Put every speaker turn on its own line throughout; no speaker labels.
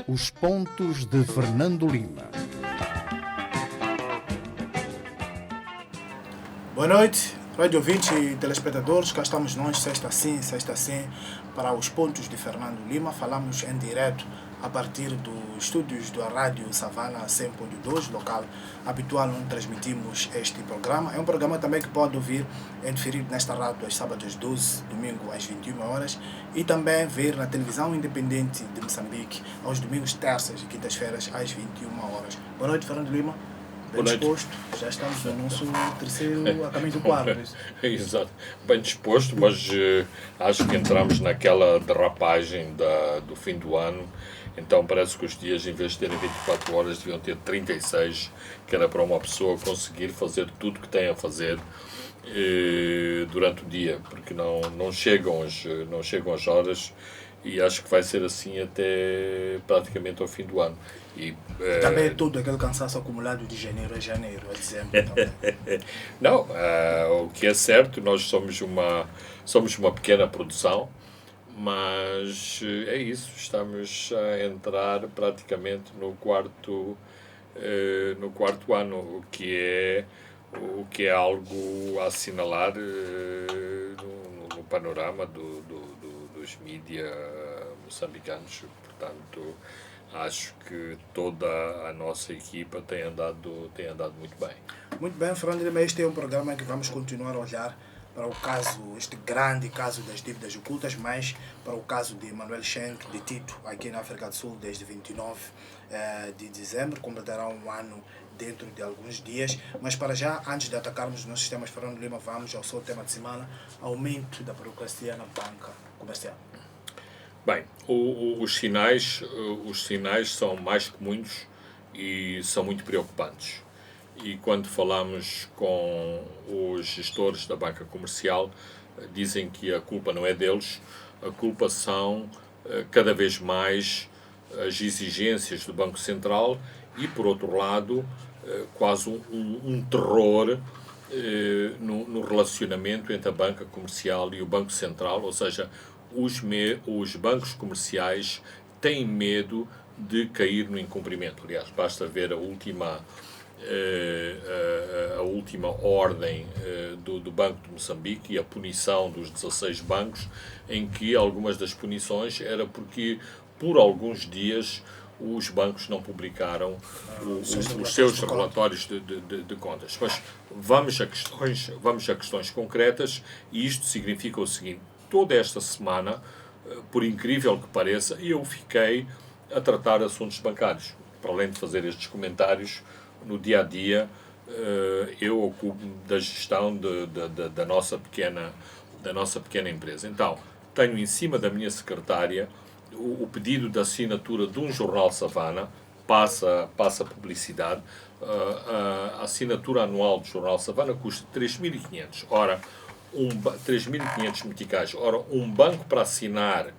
Os pontos de Fernando Lima.
Boa noite, rádio ouvintes e telespectadores. Cá estamos nós, sexta sim, para os pontos de Fernando Lima. Falamos em direto a partir dos estúdios da Rádio Savana 100.2, local habitual onde transmitimos este programa. É um programa também que pode ouvir em diferido nesta rádio aos sábados às 12, domingo às 21 horas e também ver na televisão independente de Moçambique aos domingos, terças e quintas-feiras às 21 horas. Boa noite, Fernando Lima. Bem disposto, já estamos no nosso terceiro, a caminho do quarto.
Exato, bem disposto, mas acho que entramos naquela derrapagem do fim do ano, então parece que os dias, em vez de terem 24 horas, deviam ter 36, que era para uma pessoa conseguir fazer tudo que tem a fazer durante o dia, porque não chegam as horas, e acho que vai ser assim até praticamente ao fim do ano.
Também é todo aquele cansaço acumulado de janeiro a janeiro, a dezembro também.
Não, o que é certo, nós somos uma pequena produção, mas é isso, estamos a entrar praticamente no quarto ano, o que é algo a assinalar no panorama dos mídia moçambicanos. Portanto, acho que toda a nossa equipa tem andado muito bem.
Muito bem, Fernando Lima, este é um programa em que vamos continuar a olhar para o caso, este grande caso das dívidas ocultas, mas para o caso de Manuel Schenck, detido aqui na África do Sul desde 29 de dezembro, completará um ano dentro de alguns dias. Mas para já, antes de atacarmos os nossos sistemas, Fernando Lima, vamos ao seu tema de semana: aumento da burocracia na banca comercial.
Bem, os sinais são mais comuns e são muito preocupantes. E quando falamos com os gestores da banca comercial, dizem que a culpa não é deles, a culpa são cada vez mais as exigências do Banco Central e, por outro lado, quase um terror no relacionamento entre a banca comercial e o Banco Central, ou seja, os bancos comerciais têm medo de cair no incumprimento. Aliás, basta ver a última ordem do Banco de Moçambique e a punição dos 16 bancos, em que algumas das punições era porque, por alguns dias, os bancos não publicaram os seus relatórios de contas. Mas vamos a questões concretas, e isto significa o seguinte: toda esta semana, por incrível que pareça, eu fiquei a tratar assuntos bancários. Para além de fazer estes comentários, no dia a dia, eu ocupo-me da gestão da nossa pequena empresa. Então, tenho em cima da minha secretária o pedido de assinatura de um jornal Savana, passa publicidade. A assinatura anual do jornal Savana custa 3.500. Ora, 3.500 meticais. Ora, um banco para assinar,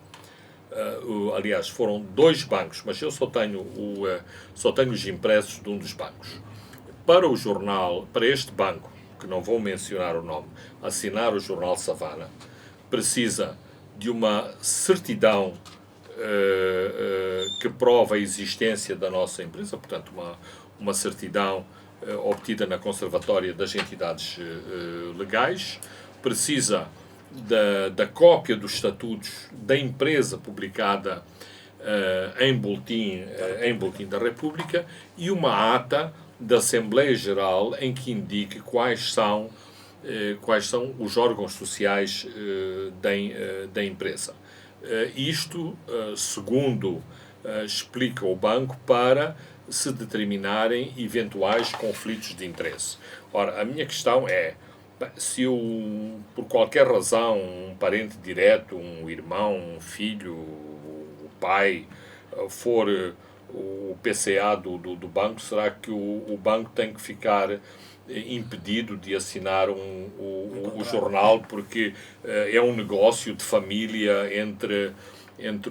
aliás, foram 2 bancos, mas eu só tenho os impressos de um dos bancos. Para o jornal, para este banco, que não vou mencionar o nome, assinar o jornal Savana, precisa de uma certidão que prova a existência da nossa empresa, portanto, uma certidão obtida na Conservatória das Entidades Legais, precisa da cópia dos estatutos da empresa publicada em boletim da República e uma ata da Assembleia Geral em que indique quais são os órgãos sociais da empresa. Isto, segundo explica o banco, para se determinarem eventuais conflitos de interesse. Ora, a minha questão é: se por qualquer razão um parente direto, um irmão, um filho, o pai, for o PCA do banco, será que o banco tem que ficar impedido de assinar o jornal porque é um negócio de família entre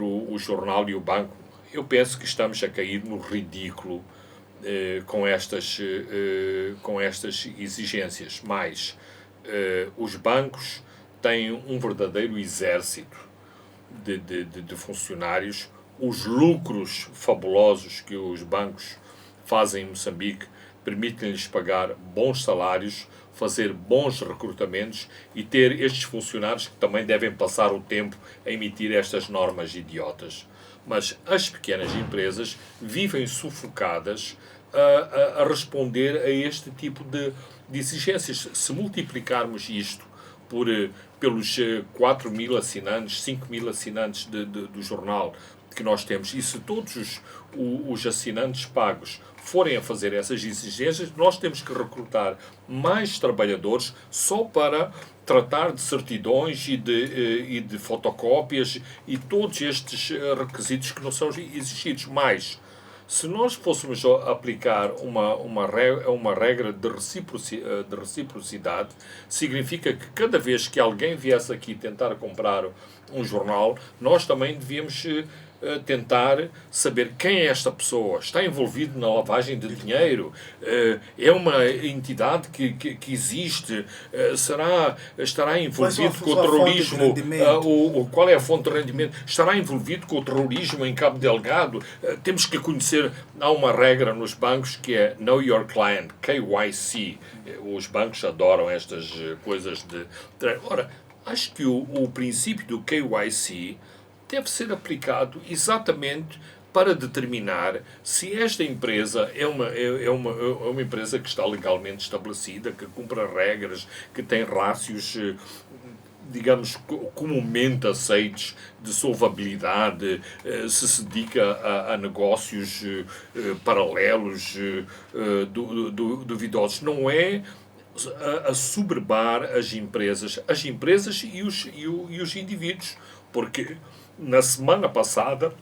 o jornal e o banco? Eu penso que estamos a cair no ridículo com estas exigências, mas os bancos têm um verdadeiro exército de funcionários os lucros fabulosos que os bancos fazem em Moçambique permitem-lhes pagar bons salários, fazer bons recrutamentos e ter estes funcionários que também devem passar o tempo a emitir estas normas idiotas. Mas as pequenas empresas vivem sufocadas a responder a este tipo de exigências. Se multiplicarmos isto pelos 4.000 assinantes, 5.000 assinantes do jornal que nós temos, e se todos os assinantes pagos forem a fazer essas exigências, nós temos que recrutar mais trabalhadores só para tratar de certidões e de fotocópias e todos estes requisitos que não são exigidos. Mais, se nós fôssemos aplicar uma regra de reciprocidade, significa que cada vez que alguém viesse aqui tentar comprar um jornal, nós também devíamos tentar saber quem é esta pessoa, está envolvido na lavagem de dinheiro, é uma entidade que existe, estará envolvido com o terrorismo, qual é a fonte de rendimento, estará envolvido com o terrorismo em Cabo Delgado. Temos que conhecer, há uma regra nos bancos que é Know Your Client, KYC. Os bancos adoram estas coisas Ora, acho que o princípio do KYC deve ser aplicado exatamente para determinar se esta empresa é uma empresa que está legalmente estabelecida, que cumpre as regras, que tem rácios, digamos, comumente aceitos de solvabilidade, se dedica a negócios paralelos, duvidosos. Não é a soberbar as empresas e os indivíduos, porque na semana passada,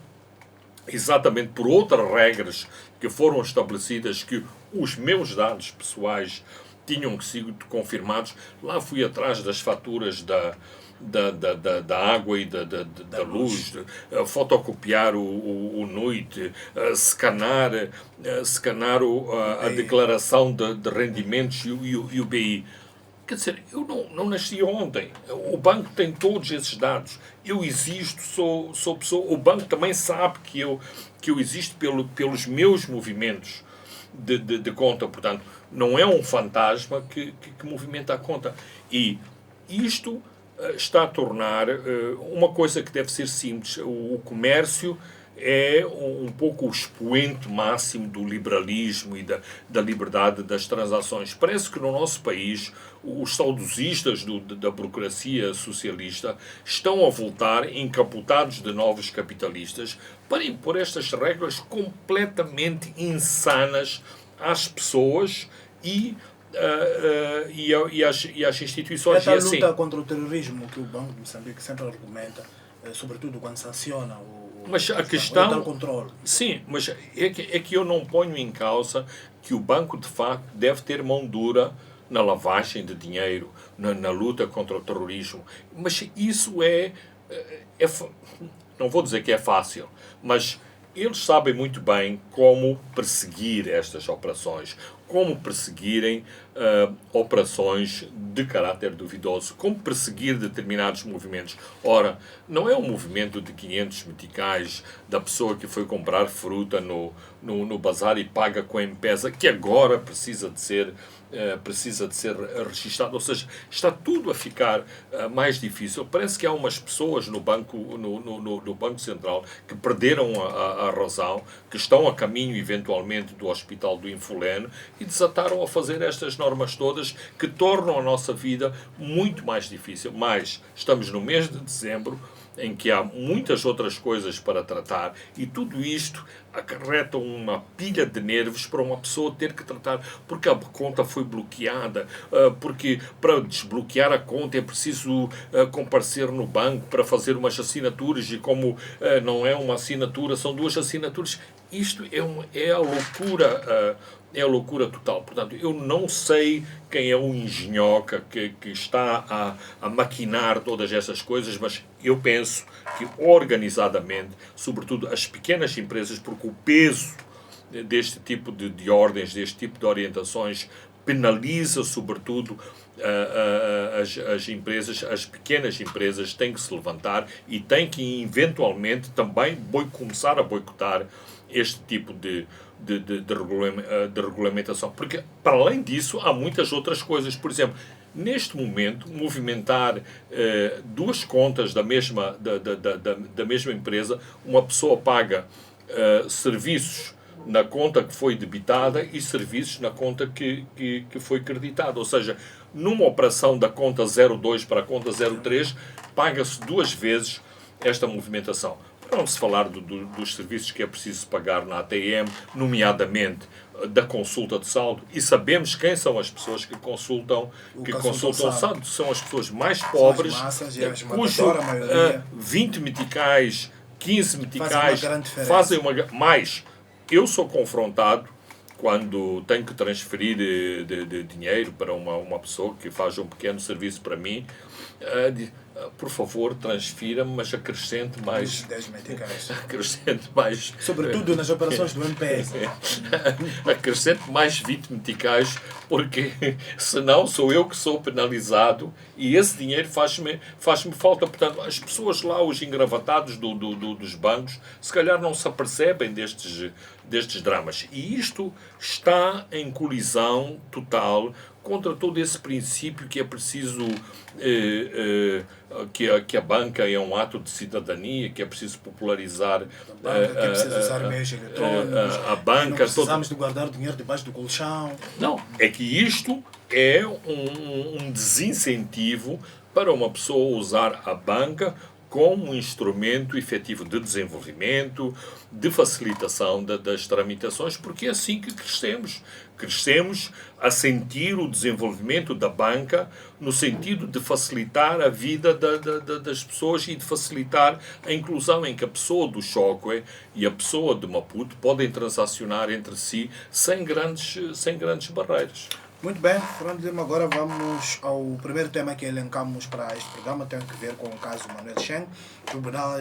exatamente por outras regras que foram estabelecidas, que os meus dados pessoais tinham que ser confirmados, lá fui atrás das faturas da água e da luz, fotocopiar o NUIT, scanar a declaração de rendimentos e o BI. Quer dizer, eu não nasci ontem. O banco tem todos esses dados. Eu existo, sou pessoa. O banco também sabe que eu existo pelos meus movimentos de conta. Portanto, não é um fantasma que movimenta a conta. E isto está a tornar uma coisa que deve ser simples. O comércio é um pouco o expoente máximo do liberalismo e da liberdade das transações. Parece que no nosso país os saudosistas da burocracia socialista estão a voltar encapotados de novos capitalistas para impor estas regras completamente insanas às pessoas e às instituições.
Esta luta contra o terrorismo que o Banco de Moçambique sempre argumenta, sobretudo quando sanciona
mas a questão,
controle.
Sim, mas é que eu não ponho em causa que o banco de facto deve ter mão dura na lavagem de dinheiro, na luta contra o terrorismo. Mas isso não vou dizer que é fácil, mas eles sabem muito bem como perseguir estas operações, como perseguirem operações de caráter duvidoso, como perseguir determinados movimentos. Ora, não é um movimento de 500 meticais da pessoa que foi comprar fruta no bazar e paga com a M-Pesa, que agora precisa de ser registado. Ou seja, está tudo a ficar mais difícil. Parece que há umas pessoas no Banco Central que perderam a razão, que estão a caminho, eventualmente, do Hospital do Infuleno e desataram a fazer estas normas todas que tornam a nossa vida muito mais difícil. Mas estamos no mês de dezembro, em que há muitas outras coisas para tratar, e tudo isto acarreta uma pilha de nervos para uma pessoa ter que tratar, porque a conta foi bloqueada, porque para desbloquear a conta é preciso comparecer no banco para fazer umas assinaturas, e como não é uma assinatura, são duas assinaturas. Isto é a loucura, é a loucura total. Portanto, eu não sei quem é o engenhoca que está a maquinar todas essas coisas, mas eu penso que organizadamente, sobretudo as pequenas empresas, porque o peso deste tipo de ordens, deste tipo de orientações, penaliza sobretudo as empresas, as pequenas empresas têm que se levantar e têm que eventualmente também começar a boicotar este tipo de regulamentação. Porque, para além disso, há muitas outras coisas. Por exemplo, neste momento, movimentar duas contas da mesma empresa, uma pessoa paga serviços na conta que foi debitada e serviços na conta que foi creditada. Ou seja, numa operação da conta 02 para a conta 03, paga-se duas vezes esta movimentação. Para não se falar dos serviços que é preciso pagar na ATM, nomeadamente da consulta de saldo, e sabemos quem são as pessoas que consultam saldo. São as pessoas mais pobres, cujo 20 meticais, 15 meticais fazem uma mais. Eu sou confrontado quando tenho que transferir de dinheiro para uma pessoa que faz um pequeno serviço para mim. Por favor, transfira-me, mas acrescente mais
10 meticais.
Acrescente mais.
Sobretudo nas operações do MPS.
Acrescente mais 20 meticais, porque senão sou eu que sou penalizado e esse dinheiro faz-me falta. Portanto, as pessoas lá, os engravatados dos bancos, se calhar não se apercebem destes dramas. E isto está em colisão total contra todo esse princípio que é preciso que a banca é um ato de cidadania, que é preciso popularizar
que é preciso usar meios eletrônicos,
a banca.
não precisamos de guardar dinheiro debaixo do colchão.
Não, é que isto é um desincentivo para uma pessoa usar a banca como um instrumento efetivo de desenvolvimento, de facilitação das tramitações, porque é assim que crescemos. Crescemos a sentir o desenvolvimento da banca no sentido de facilitar a vida das pessoas e de facilitar a inclusão em que a pessoa do Chocó e a pessoa de Maputo podem transacionar entre si sem grandes barreiras.
Muito bem, Fernando Lima, agora vamos ao primeiro tema que elencamos para este programa, tem que ver com o caso Manuel Cheng. O Tribunal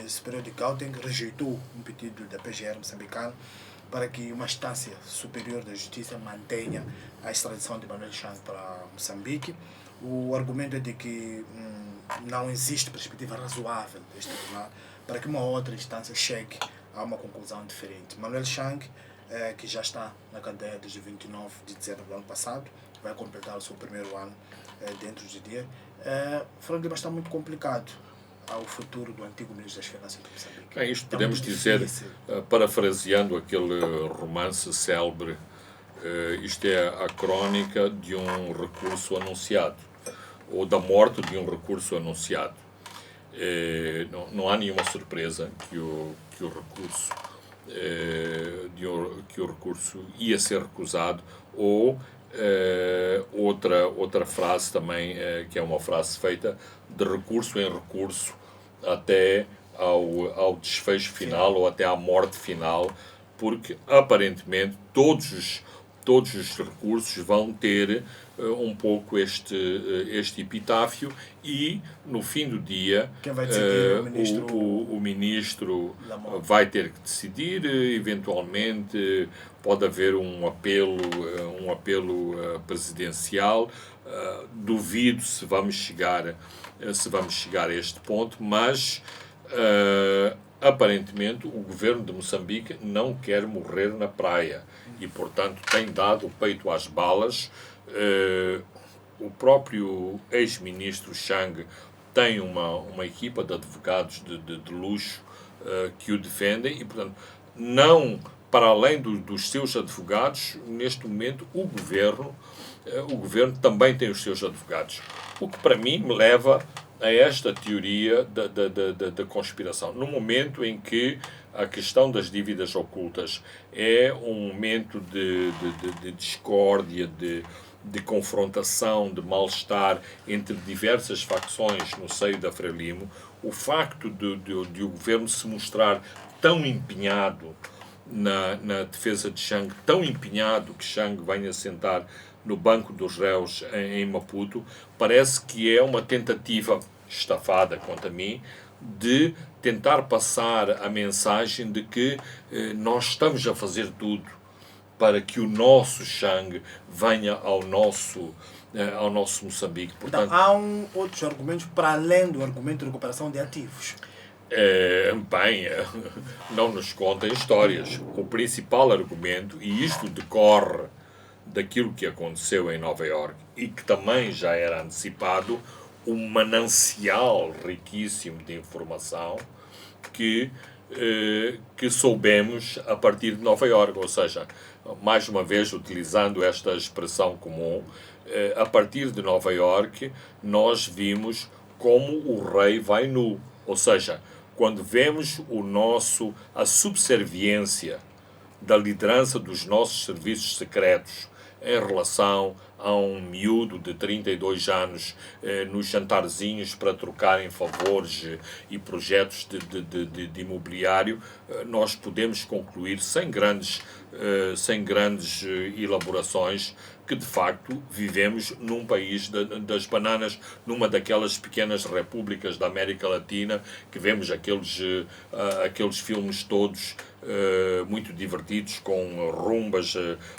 Superior de Gauteng rejeitou um pedido da PGR moçambicana para que uma instância superior da justiça mantenha a extradição de Manuel Cheng para Moçambique. O argumento é de que não existe perspectiva razoável deste tribunal para que uma outra instância chegue a uma conclusão diferente. Manuel Cheng, que já está na cadeia desde 29 de dezembro do ano passado, vai completar o seu primeiro ano dentro de dia. Falando de está muito complicado ao futuro do antigo ministro das Finanças de Moçambique.
Isto podemos dizer, parafraseando aquele romance célebre, isto é a crónica de um recurso anunciado, ou da morte de um recurso anunciado. Não há nenhuma surpresa que o recurso ia ser recusado, ou outra frase também, que é uma frase feita de recurso em recurso até ao desfecho final ou até à morte final, porque aparentemente todos os recursos vão ter um pouco este epitáfio e, no fim do dia, o ministro vai ter que decidir. Eventualmente pode haver um apelo presidencial. Duvido se vamos chegar a este ponto, mas aparentemente o governo de Moçambique não quer morrer na praia e, portanto, tem dado o peito às balas. O próprio ex-ministro Chang tem uma equipa de advogados de luxo que o defendem e, portanto, não para além dos seus advogados, neste momento o governo também tem os seus advogados. O que para mim me leva a esta teoria da conspiração. No momento em que a questão das dívidas ocultas é um momento de discórdia, de confrontação, de mal-estar entre diversas facções no seio da Frelimo, o facto de o governo se mostrar tão empenhado na defesa de Chang, tão empenhado que Chang venha sentar no banco dos réus em Maputo, parece que é uma tentativa estafada, quanto a mim, de tentar passar a mensagem de que nós estamos a fazer tudo para que o nosso Chang venha ao nosso ao nosso Moçambique.
Então,
Portanto,
há outros argumentos para além do argumento de recuperação de ativos.
bem, não nos contem histórias. O principal argumento, e isto decorre daquilo que aconteceu em Nova Iorque e que também já era antecipado, um manancial riquíssimo de informação que soubemos a partir de Nova Iorque, ou seja, mais uma vez utilizando esta expressão comum, a partir de Nova Iorque nós vimos como o rei vai nu, ou seja, quando vemos a subserviência da liderança dos nossos serviços secretos em relação a um miúdo de 32 anos nos jantarzinhos para trocarem favores e projetos de imobiliário, nós podemos concluir sem grandes elaborações que de facto vivemos num país das bananas, numa daquelas pequenas repúblicas da América Latina que vemos aqueles filmes todos muito divertidos com rumbas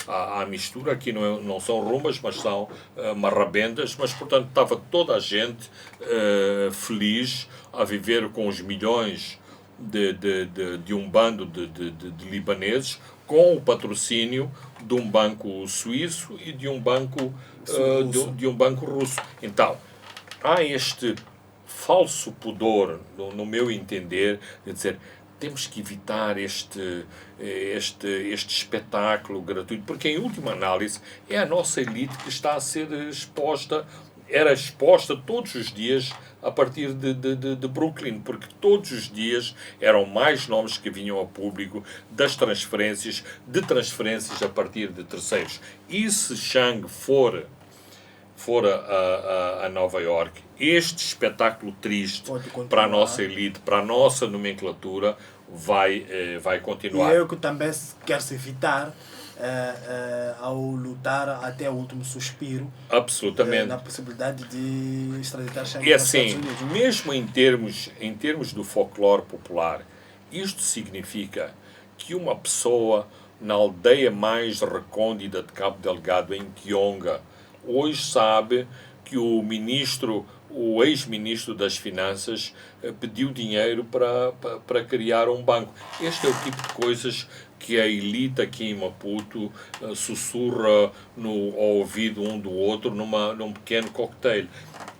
à mistura. Aqui não são rumbas, mas são marrabendas, mas portanto estava toda a gente feliz a viver com os milhões de um bando de libaneses, com o patrocínio de um banco suíço e de um banco russo. Então, há este falso pudor, no meu entender, de dizer temos que evitar este espetáculo gratuito, porque em última análise é a nossa elite que está a ser era exposta todos os dias a partir de Brooklyn, porque todos os dias eram mais nomes que vinham a público de transferências a partir de terceiros. E se Chang for a Nova Iorque, este espetáculo triste para a nossa elite, para a nossa nomenclatura, vai continuar.
E é o que também quer se evitar ao lutar até o último suspiro.
Absolutamente.
Na possibilidade de extraditar Chang
para os Estados
Unidos.
Mesmo em termos do folclore popular, isto significa que uma pessoa na aldeia mais recôndita de Cabo Delgado, em Kionga, hoje sabe que o ex-ministro das Finanças pediu dinheiro para criar um banco. Este é o tipo de coisas que a elite aqui em Maputo sussurra ao ouvido um do outro num pequeno cocktail.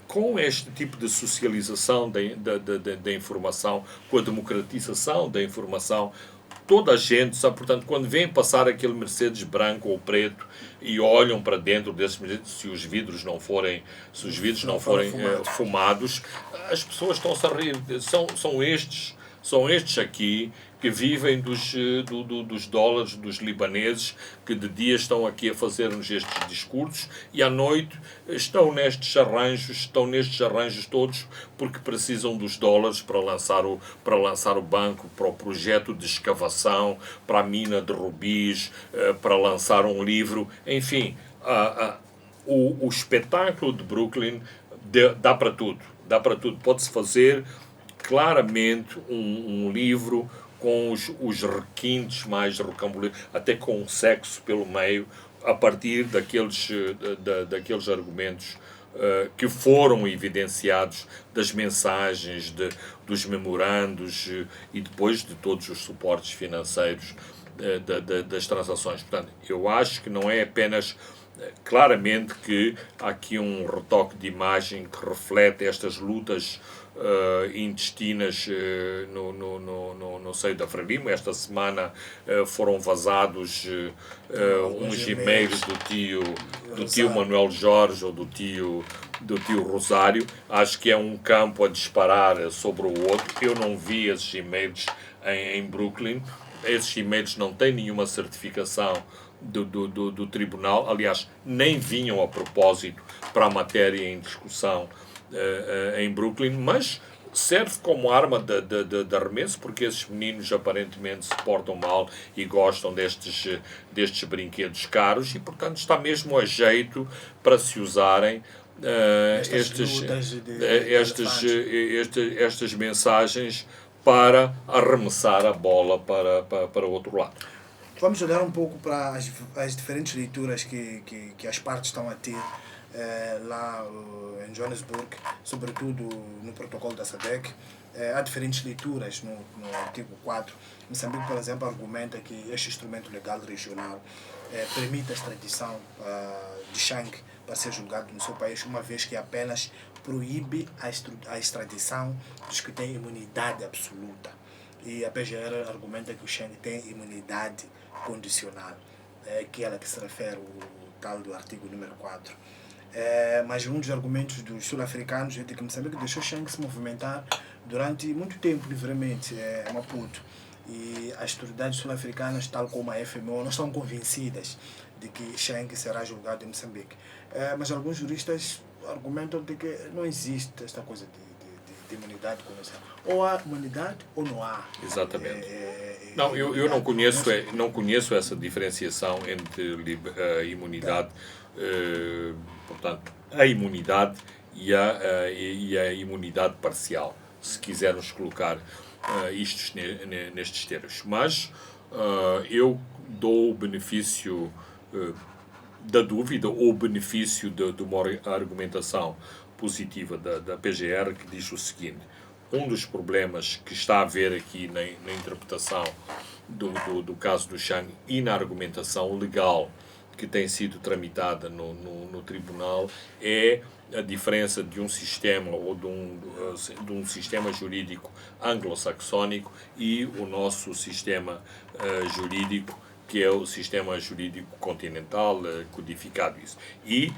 Com este tipo de socialização da informação, com a democratização da informação, toda a gente sabe, portanto, quando vem passar aquele Mercedes branco ou preto e olham para dentro desse Mercedes, se os vidros não forem fumados, as pessoas estão-se a rir. São estes aqui que vivem dos dólares dos libaneses, que de dia estão aqui a fazer-nos estes discursos e à noite estão nestes arranjos todos porque precisam dos dólares para lançar o banco, para o projeto de escavação, para a mina de rubis, para lançar um livro, enfim, o espetáculo de Brooklyn dá para tudo. Pode-se fazer claramente um livro com os requintes mais rocambolescos, até com sexo pelo meio, a partir daqueles argumentos que foram evidenciados das mensagens, dos memorandos e depois de todos os suportes financeiros das transações. Portanto, eu acho que não é apenas... Claramente que há aqui um retoque de imagem que reflete estas lutas intestinas no seio da Frelimo. Esta semana foram vazados uns e-mails do tio Manuel Jorge ou do tio Rosário. Acho que é um campo a disparar sobre o outro. Eu não vi esses e-mails em Brooklyn. Esses e-mails não têm nenhuma certificação do tribunal, aliás, nem vinham a propósito para a matéria em discussão em Brooklyn, mas serve como arma de arremesso, porque esses meninos aparentemente se portam mal e gostam destes brinquedos caros e, portanto, está mesmo a jeito para se usarem estas mensagens para arremessar a bola para o outro lado.
Vamos olhar um pouco para as diferentes leituras que as partes estão a ter lá em Johannesburg, sobretudo no protocolo da SADC. Há diferentes leituras no artigo 4. Moçambique, por exemplo, argumenta que este instrumento legal regional permite a extradição de Chang para ser julgado no seu país, uma vez que apenas proíbe a extradição dos que têm imunidade absoluta. E a PGR argumenta que o Chang tem imunidade condicional, que é ela que se refere o tal do artigo número 4. Mas um dos argumentos dos sul-africanos é de que Moçambique deixou Chang se movimentar durante muito tempo livremente em Maputo. E as autoridades sul-africanas, tal como a FMO, não estão convencidas de que Chang será julgado em Moçambique. Mas alguns juristas argumentam de que não existe esta coisa de imunidade condicional. Ou há imunidade ou não há.
Exatamente. Não, eu não conheço essa diferenciação entre a imunidade, portanto, a imunidade e a imunidade parcial, se quisermos colocar isto nestes termos. Mas eu dou o benefício da dúvida ou o benefício de uma argumentação positiva da PGR, que diz o seguinte: um dos problemas que está a haver aqui na interpretação do caso do Chang e na argumentação legal que tem sido tramitada no tribunal é a diferença de um sistema ou de um sistema jurídico anglo-saxónico e o nosso sistema jurídico, que é o sistema jurídico continental, codificado isso. E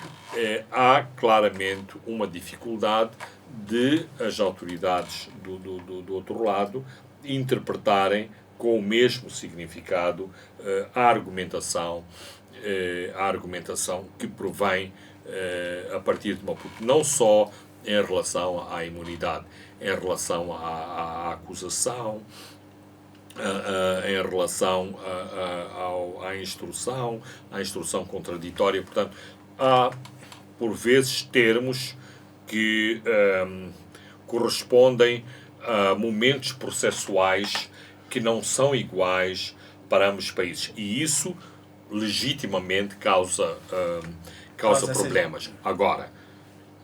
há claramente uma dificuldade de as autoridades do outro lado interpretarem com o mesmo significado a argumentação que provém a partir de Maputo, não só em relação à imunidade, em relação à acusação, em relação à instrução contraditória. Portanto, há, por vezes, termos que correspondem a momentos processuais que não são iguais para ambos os países. E isso, legitimamente, causa problemas. Agora,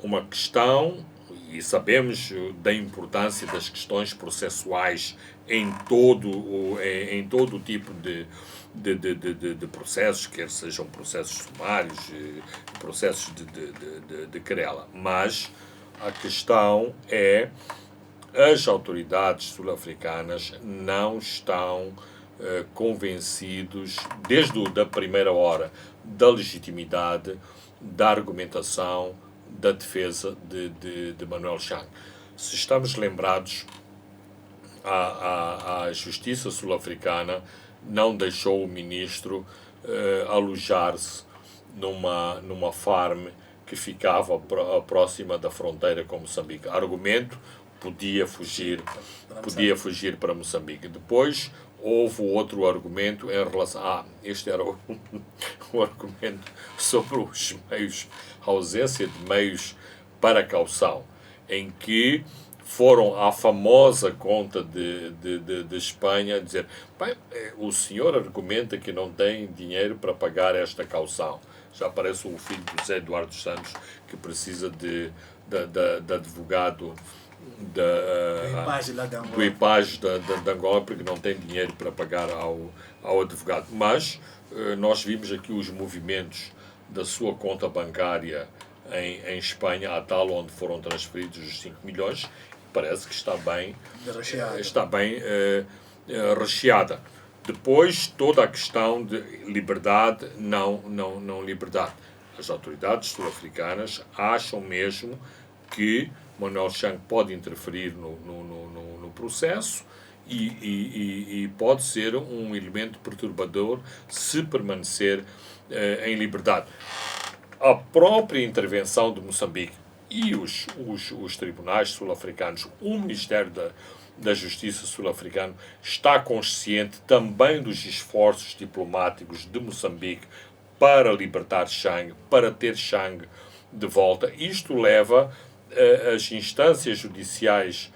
uma questão, e sabemos da importância das questões processuais em todo o tipo de processos, quer sejam processos sumários, processos de querela. Mas a questão é: as autoridades sul-africanas não estão convencidos, desde a primeira hora, da legitimidade da argumentação da defesa de Manuel Chang. Se estamos lembrados, a Justiça sul-africana não deixou o ministro alojar-se numa farm que ficava próxima da fronteira com Moçambique. Argumento: podia fugir para Moçambique. Depois houve outro argumento em relação este era o argumento sobre os meios, a ausência de meios para caução, em que foram à famosa conta de Espanha dizer: bem, o senhor argumenta que não tem dinheiro para pagar esta caução. Já parece o filho do José Eduardo Santos, que precisa de advogado do IPAG de Angola, porque não tem dinheiro para pagar ao advogado. Mas nós vimos aqui os movimentos da sua conta bancária em Espanha, a tal onde foram transferidos os 5 milhões, parece que está bem recheada. Depois, toda a questão de liberdade, não liberdade. As autoridades sul-africanas acham mesmo que Manuel Chang pode interferir no processo e pode ser um elemento perturbador se permanecer em liberdade. A própria intervenção de Moçambique e os tribunais sul-africanos, o Ministério da Justiça sul-africano está consciente também dos esforços diplomáticos de Moçambique para libertar Chang, para ter Chang de volta. Isto leva as instâncias judiciais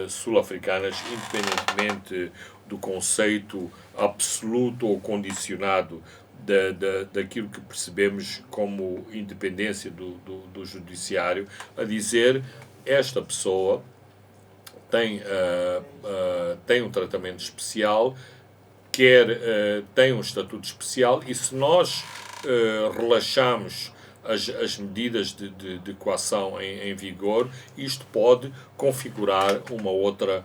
sul-africanas, independentemente do conceito absoluto ou condicionado daquilo que percebemos como independência do judiciário, a dizer esta pessoa tem um tratamento especial, tem um estatuto especial, e se nós relaxamos as medidas de coação em vigor, isto pode configurar uma outra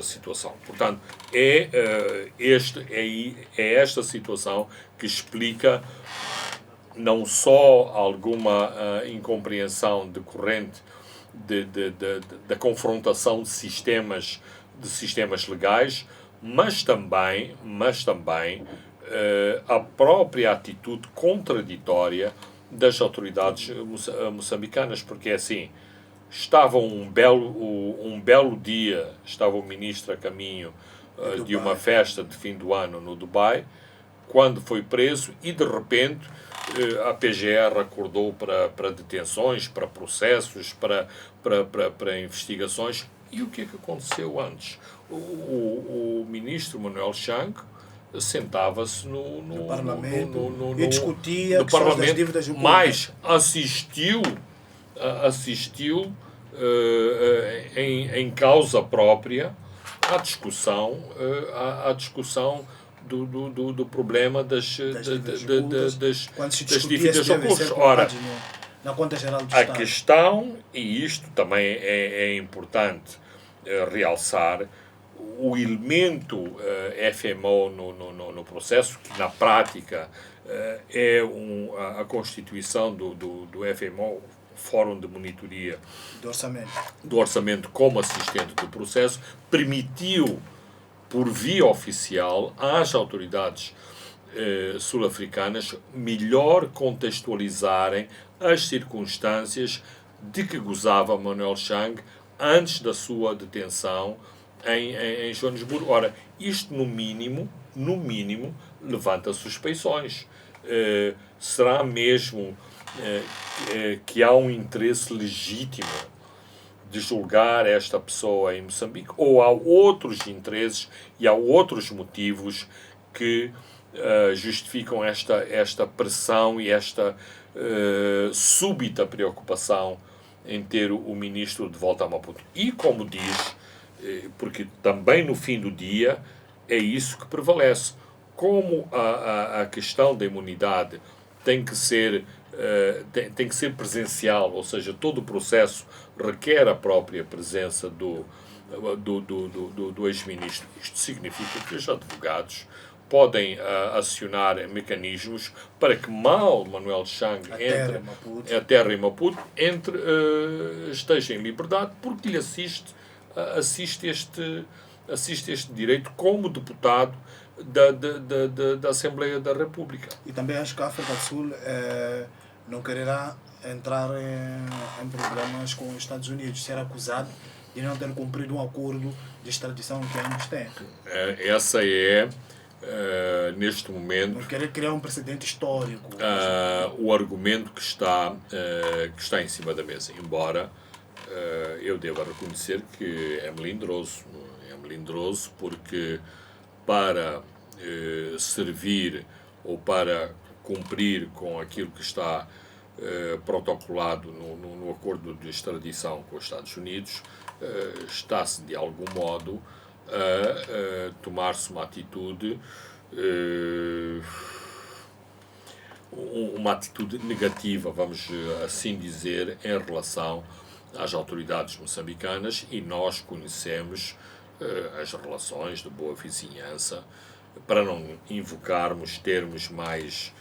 situação. Portanto, é esta situação que explica não só alguma incompreensão decorrente da confrontação de sistemas legais, mas também a própria atitude contraditória das autoridades moçambicanas, porque é assim, estava um belo dia, estava o ministro a caminho de uma festa de fim do ano no Dubai, quando foi preso, e de repente a PGR acordou para detenções, para processos, para investigações. E o que é que aconteceu antes? O ministro Manuel Chang sentava-se no
Parlamento e discutia
no Parlamento,
das dívidas do
mas assistiu em causa própria à discussão do problema das dívidas ocultas. Ora,
na conta geral do
a
Estado.
questão, e isto também é importante realçar, o elemento FMO no processo, que na prática é a constituição do FMO, Fórum de Monitoria do Orçamento como assistente do processo, permitiu, por via oficial, às autoridades sul-africanas melhor contextualizarem as circunstâncias de que gozava Manuel Chang antes da sua detenção em Joanesburgo. Ora, isto no mínimo levanta suspeições. Será mesmo que há um interesse legítimo de julgar esta pessoa em Moçambique, ou há outros interesses e há outros motivos que justificam esta pressão e esta súbita preocupação em ter o ministro de volta a Maputo? E, como diz, porque também no fim do dia é isso que prevalece, como a questão da imunidade tem que ser presencial, ou seja, todo o processo requer a própria presença do ex-ministro. Isto significa que os advogados podem acionar mecanismos para que mal Manuel Chang entre a terra em Maputo, esteja em liberdade, porque lhe assiste este direito como deputado da Assembleia da República.
E também acho que a África do Sul não quererá entrar em problemas com os Estados Unidos, ser acusado de não ter cumprido um acordo de extradição que ambos têm.
Essa neste momento,
não querer criar um precedente histórico.
O argumento que está em cima da mesa, embora eu deva reconhecer que é melindroso. É melindroso porque para servir ou para cumprir com aquilo que está protocolado no acordo de extradição com os Estados Unidos, está-se de algum modo a tomar-se uma atitude negativa, vamos assim dizer, em relação às autoridades moçambicanas, e nós conhecemos as relações de boa vizinhança, para não invocarmos termos mais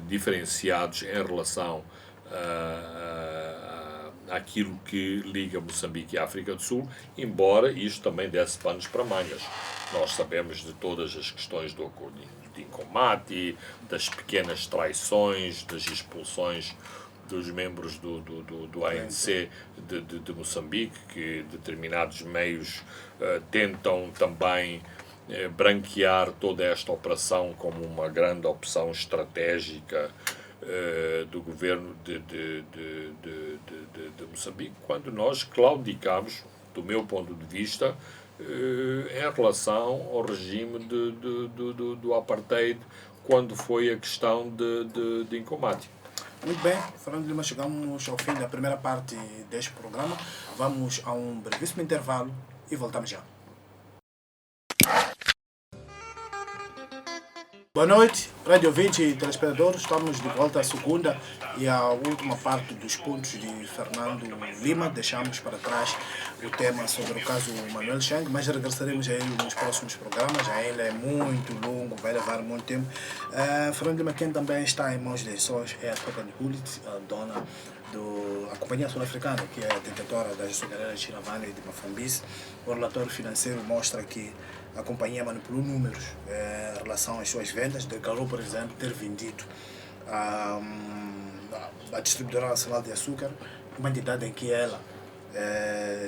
diferenciados em relação àquilo que liga Moçambique e a África do Sul, embora isto também desse panos para mangas. Nós sabemos de todas as questões do acordo de Incomati, das pequenas traições, das expulsões dos membros do ANC de Moçambique, que determinados meios tentam também branquear toda esta operação como uma grande opção estratégica do governo de Moçambique, quando nós claudicamos, do meu ponto de vista, em relação ao regime do apartheid, quando foi a questão de Nkomati.
Muito bem, Fernando Lima, chegamos ao fim da primeira parte deste programa. Vamos a um brevíssimo intervalo e voltamos já. Boa noite, rádio ouvinte e telespectadores. Estamos de volta à segunda e à última parte dos pontos de Fernando Lima. Deixamos para trás o tema sobre o caso Manuel Chang, mas regressaremos a ele nos próximos programas. Já ele é muito longo, vai levar muito tempo. Fernando Lima, quem também está em mãos de ações é a Tokani Hulit, a dona da companhia sul-africana, que é a detentora das açucareiras Chinavane e de Mafambis. O relatório financeiro mostra que a companhia manipulou números em relação às suas vendas. Declarou, por exemplo, ter vendido a Distribuidora Nacional de Açúcar uma entidade em que ela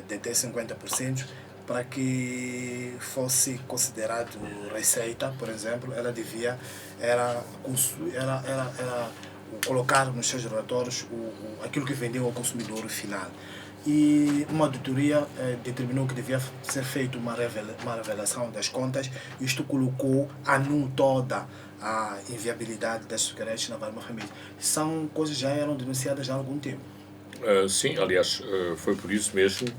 detém 50%, para que fosse considerado receita, por exemplo, ela devia colocar nos seus relatórios aquilo que vendeu ao consumidor final. E uma auditoria determinou que devia ser feita uma revelação das contas. Isto colocou a nu toda a inviabilidade das açucareiras na Mafambis. São coisas que já eram denunciadas há algum tempo.
Sim, aliás, foi por isso mesmo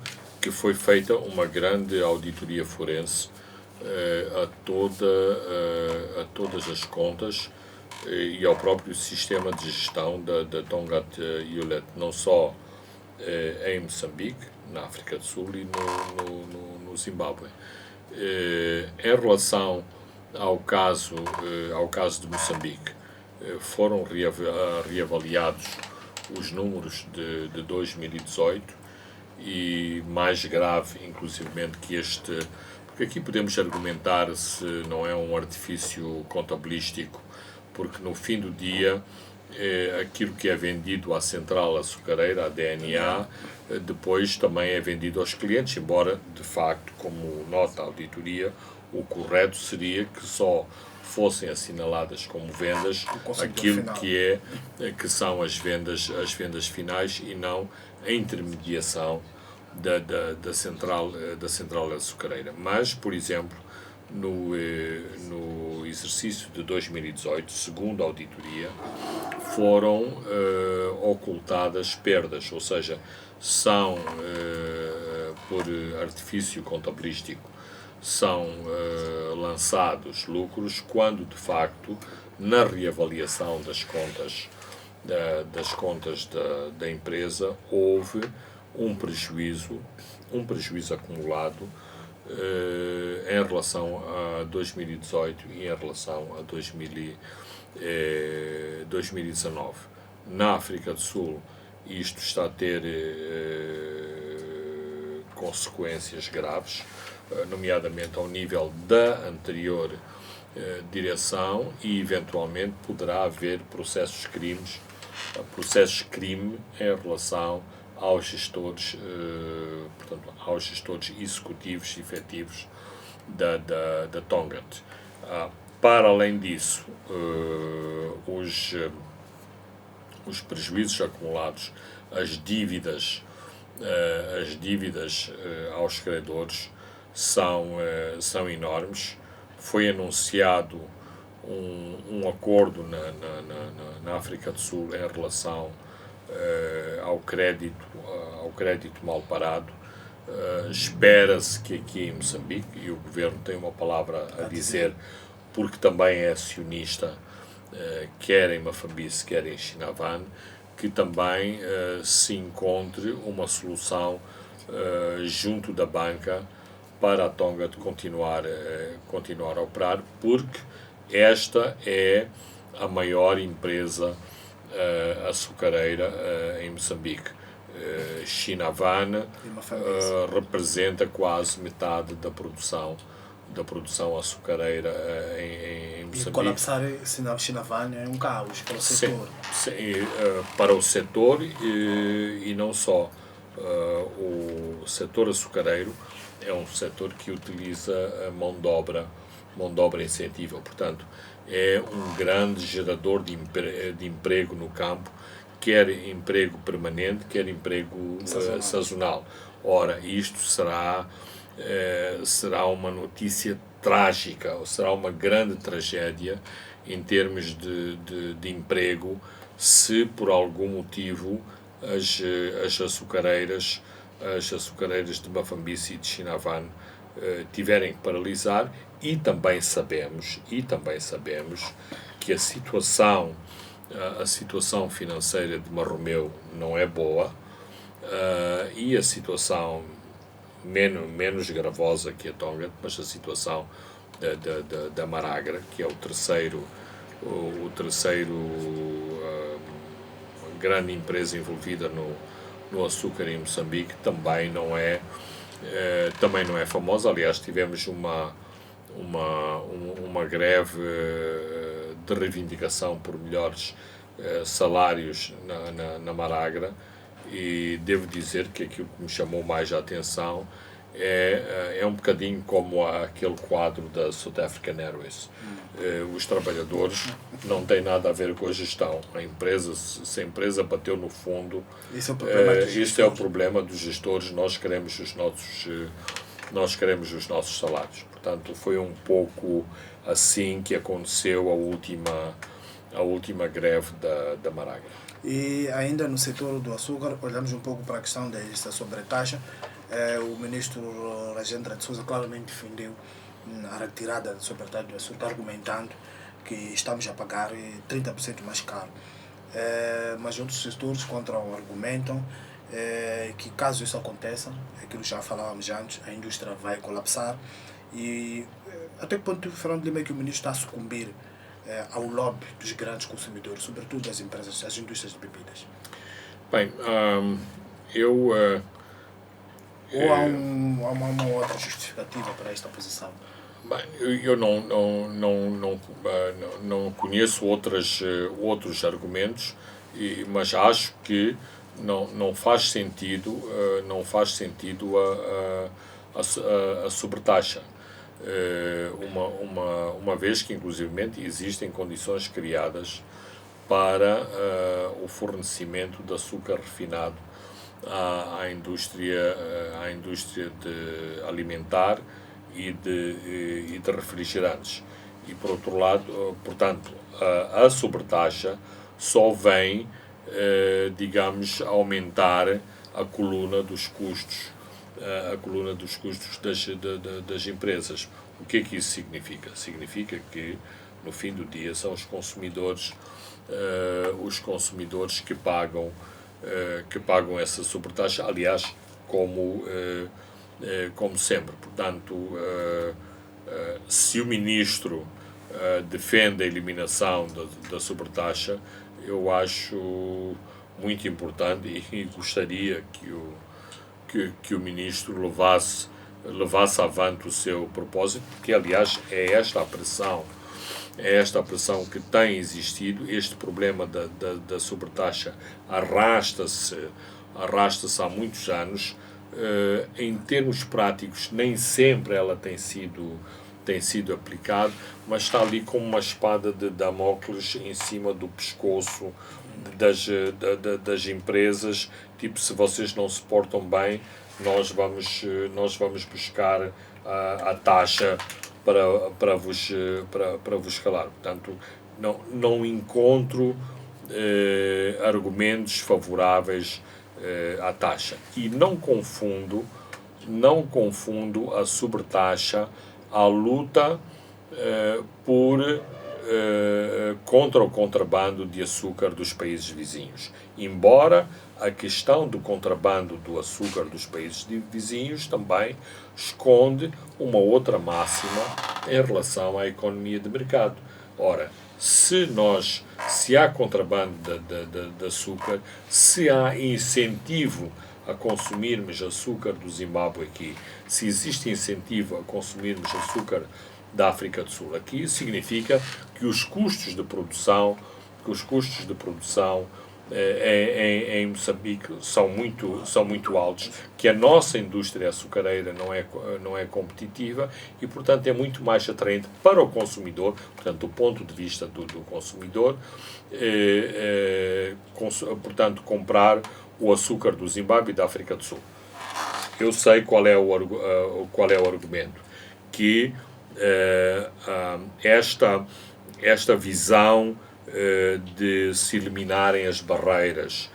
que foi feita uma grande auditoria forense a todas as contas e ao próprio sistema de gestão da Tongaat Hulett, não só em Moçambique, na África do Sul e no Zimbábue. Em relação ao caso de Moçambique, foram reavaliados os números de 2018 e mais grave, inclusivamente, que este, porque aqui podemos argumentar se não é um artifício contabilístico, porque no fim do dia aquilo que é vendido à central açucareira, à DNA, depois também é vendido aos clientes, embora, de facto, como nota a auditoria, o correto seria que só fossem assinaladas como vendas aquilo que são as vendas finais e não a intermediação da central açucareira. Mas, por exemplo, no exercício de 2018, segundo a auditoria, foram ocultadas perdas, ou seja, são, por artifício contabilístico, são lançados lucros quando, de facto, na reavaliação das contas da empresa, houve um prejuízo acumulado em relação a 2018 e em relação a 2019. Na África do Sul, isto está a ter consequências graves, nomeadamente ao nível da anterior direção, e eventualmente poderá haver processos crime em relação aos gestores, portanto, aos gestores executivos e efetivos da Tongaat. Para além disso, os prejuízos acumulados, as dívidas aos credores são enormes. Foi anunciado um acordo na África do Sul em relação ao crédito mal parado. Espera-se que aqui em Moçambique, e o governo tem uma palavra a dizer, porque também é acionista, quer em Mafambis, quer em Chinavane, que também se encontre uma solução junto da banca para a Tongaat continuar a operar, porque esta é a maior empresa açucareira em Moçambique. Chinavane representa quase metade da produção açucareira em Moçambique.
E colapsar Chinavane é um caos para o setor.
Para o setor e não só. O setor açucareiro é um setor que utiliza a mão de obra incentiva, portanto, é um grande gerador de emprego no campo, quer emprego permanente, quer emprego sazonal. Ora, isto será será uma notícia trágica, ou será uma grande tragédia em termos de emprego, se por algum motivo as açucareiras de Mafambice e de Chinavan tiverem que paralisar. E também sabemos que a situação financeira de Marromeu não é boa, e a situação menos gravosa que a Tonga, mas a situação da Maragra, que é o terceiro grande empresa envolvida no açúcar em Moçambique, também não é famosa. Aliás, tivemos uma greve de reivindicação por melhores salários na Maragra, e devo dizer que aquilo que me chamou mais a atenção é um bocadinho como aquele quadro da South African Airways. Os trabalhadores não têm nada a ver com a gestão. Se a empresa bateu no fundo, este é o problema dos gestores. Nós queremos os nossos salários. Portanto, foi um pouco assim que aconteceu a última greve da Maragra.
E ainda no setor do açúcar, olhamos um pouco para a questão desta sobretaxa. O ministro Rajendra de Souza claramente defendeu a retirada da sobretaxa do açúcar, argumentando que estamos a pagar 30% mais caro. Mas outros setores contra-argumentam que, caso isso aconteça, aquilo que já falávamos antes, a indústria vai colapsar. E até que ponto, Fernando Lima, é que o ministro está a sucumbir ao lobby dos grandes consumidores, sobretudo das empresas, das indústrias de bebidas?
Bem,
ou há uma outra justificativa para esta posição?
Bem, eu não conheço outros argumentos, mas acho que não faz sentido a sobretaxa. Uma vez que, inclusivamente, existem condições criadas para o fornecimento de açúcar refinado à indústria alimentar e de refrigerantes. E, por outro lado, portanto, a sobretaxa só vem, aumentar a coluna dos custos das empresas. O que é que isso significa? Significa que, no fim do dia, são os consumidores que pagam essa sobretaxa, aliás, como sempre. Portanto, se o ministro defende a eliminação da sobretaxa, eu acho muito importante e gostaria que o ministro levasse avante o seu propósito, porque, aliás, é esta a pressão que tem existido. Este problema da sobretaxa arrasta-se há muitos anos. Em termos práticos, nem sempre ela tem sido aplicada, mas está ali como uma espada de Damócles em cima do pescoço das empresas. Tipo, se vocês não se portam bem, nós vamos buscar a taxa para vos calar. Portanto, não encontro argumentos favoráveis à taxa. E não confundo a sobretaxa à luta contra o contrabando de açúcar dos países vizinhos. Embora a questão do contrabando do açúcar dos países vizinhos também esconde uma outra máxima em relação à economia de mercado. Ora, se há contrabando de açúcar, se há incentivo a consumirmos açúcar do Zimbábue aqui, se existe incentivo a consumirmos açúcar da África do Sul aqui, significa que os custos de produção em Moçambique são muito altos, que a nossa indústria açucareira não é competitiva e, portanto, é muito mais atraente para o consumidor, portanto, do ponto de vista do consumidor, portanto, comprar o açúcar do Zimbábue e da África do Sul. eu sei qual é o argumento, que esta visão de se eliminarem as barreiras,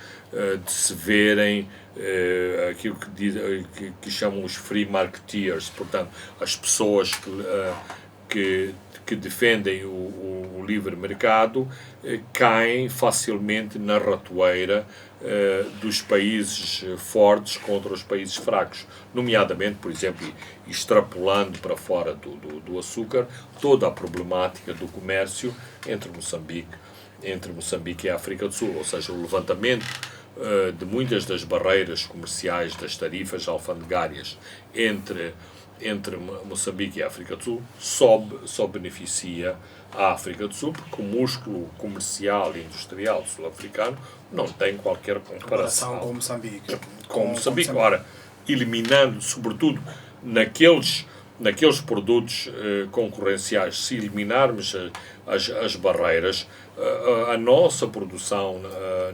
de se verem aquilo que chamam os free marketeers, portanto, as pessoas que defendem o livre mercado, caem facilmente na ratoeira dos países fortes contra os países fracos, nomeadamente, por exemplo, extrapolando para fora do açúcar, toda a problemática do comércio entre Moçambique e a África do Sul, ou seja, o levantamento de muitas das barreiras comerciais, das tarifas alfandegárias entre Moçambique e a África do Sul, só beneficia a África do Sul, porque o músculo comercial e industrial sul-africano não tem qualquer comparação
com Moçambique.
Com Moçambique. Ora, eliminando, sobretudo, naqueles produtos concorrenciais, se eliminarmos as barreiras, a nossa produção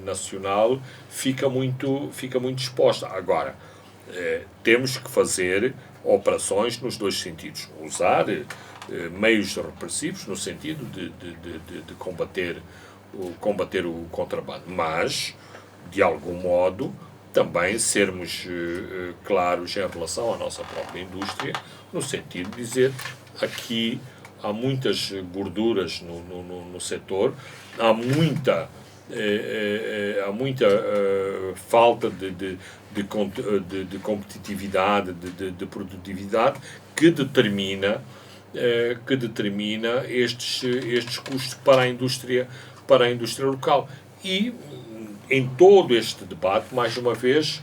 nacional fica muito exposta. Agora, temos que fazer operações nos dois sentidos. Usar meios repressivos no sentido de combater o contrabando, mas, de algum modo, também sermos claros em relação à nossa própria indústria, no sentido de dizer aqui há muitas gorduras no setor, há muita falta de competitividade, de produtividade que determina estes custos para a indústria local. E em todo este debate, mais uma vez,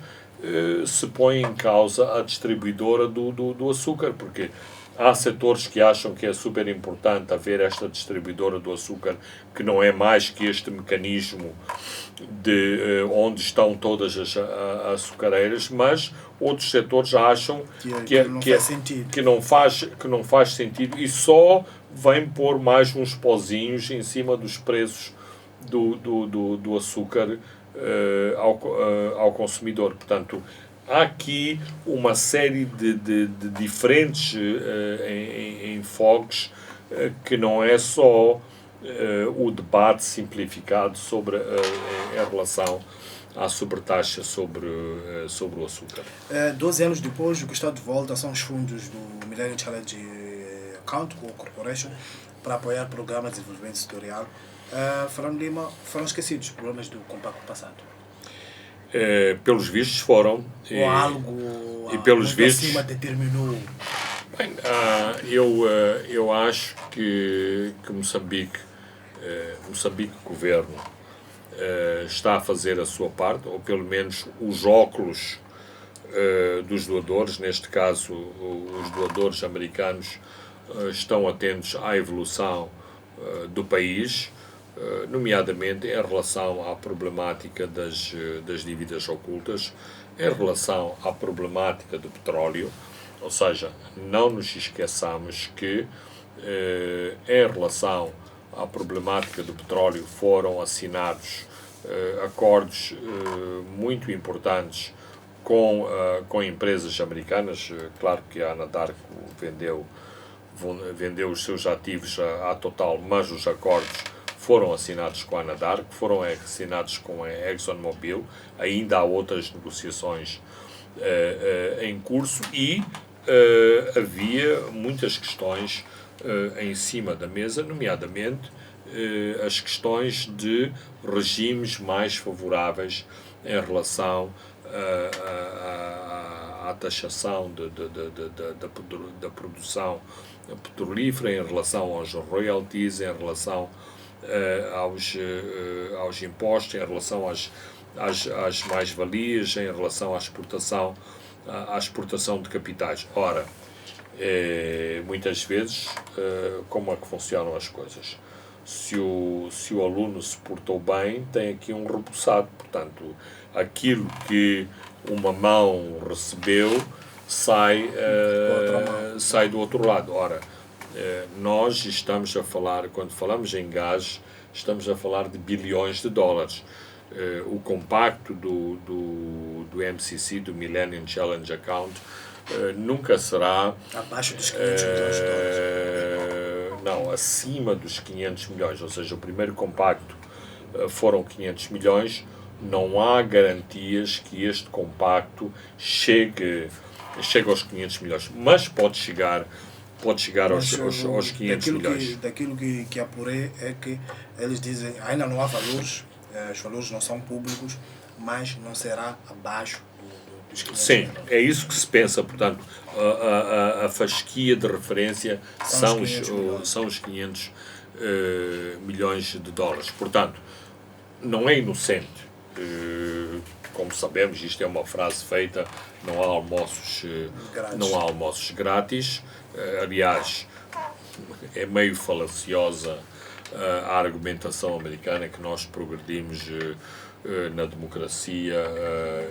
se põe em causa a distribuidora do açúcar, porque há setores que acham que é super importante haver esta distribuidora do açúcar, que não é mais que este mecanismo de onde estão todas as açucareiras, mas outros setores acham que não faz sentido e só vem pôr mais uns pozinhos em cima dos preços do açúcar ao consumidor. Portanto, há aqui uma série de diferentes enfoques que não é só o debate simplificado em relação à sobretaxa sobre o açúcar.
12 anos depois, o que está de volta são os fundos do Millennium Challenge Account Corporation para apoiar programas de desenvolvimento setorial. Fernando Lima, foram esquecidos os problemas do compacto passado?
Pelos vistos foram.
Ou algo
e pelos vistos
acima determinou?
Bem, eu acho que Moçambique, governo, está a fazer a sua parte, ou pelo menos os óculos dos doadores, neste caso os doadores americanos, estão atentos à evolução do país, nomeadamente em relação à problemática das dívidas ocultas, em relação à problemática do petróleo, ou seja, não nos esqueçamos que em relação à problemática do petróleo foram assinados acordos muito importantes com empresas americanas. Claro que a Anadarko vendeu os seus ativos à Total, mas os acordos foram assinados com a Anadarko, foram assinados com a ExxonMobil, ainda há outras negociações em curso e havia muitas questões em cima da mesa, nomeadamente as questões de regimes mais favoráveis em relação à taxação da produção petrolífera, em relação aos royalties, em relação aos impostos, em relação às mais-valias, em relação à exportação de capitais. Ora, muitas vezes, como é que funcionam as coisas? Se o aluno se portou bem, tem aqui um rebuçado. Portanto, aquilo que uma mão recebeu sai do outro lado. Ora, nós estamos a falar, quando falamos em gás, estamos a falar de bilhões de dólares. o compacto do MCC, do Millennium Challenge Account, nunca será
Abaixo dos 500 milhões de dólares.
não, acima dos 500 milhões, ou seja, o primeiro compacto foram 500 milhões, não há garantias que este compacto chegue aos 500 milhões, mas pode chegar aos 500 milhões.
Daquilo que apurei é que eles dizem ainda não há valores, os valores não são públicos, mas não será abaixo dos 500
Sim,
milhões.
é isso que se pensa, portanto, a fasquia de referência são os 500 milhões de dólares. Portanto, não é inocente. Como sabemos, isto é uma frase feita, não há almoços grátis. Aliás, é meio falaciosa a argumentação americana que nós progredimos na democracia.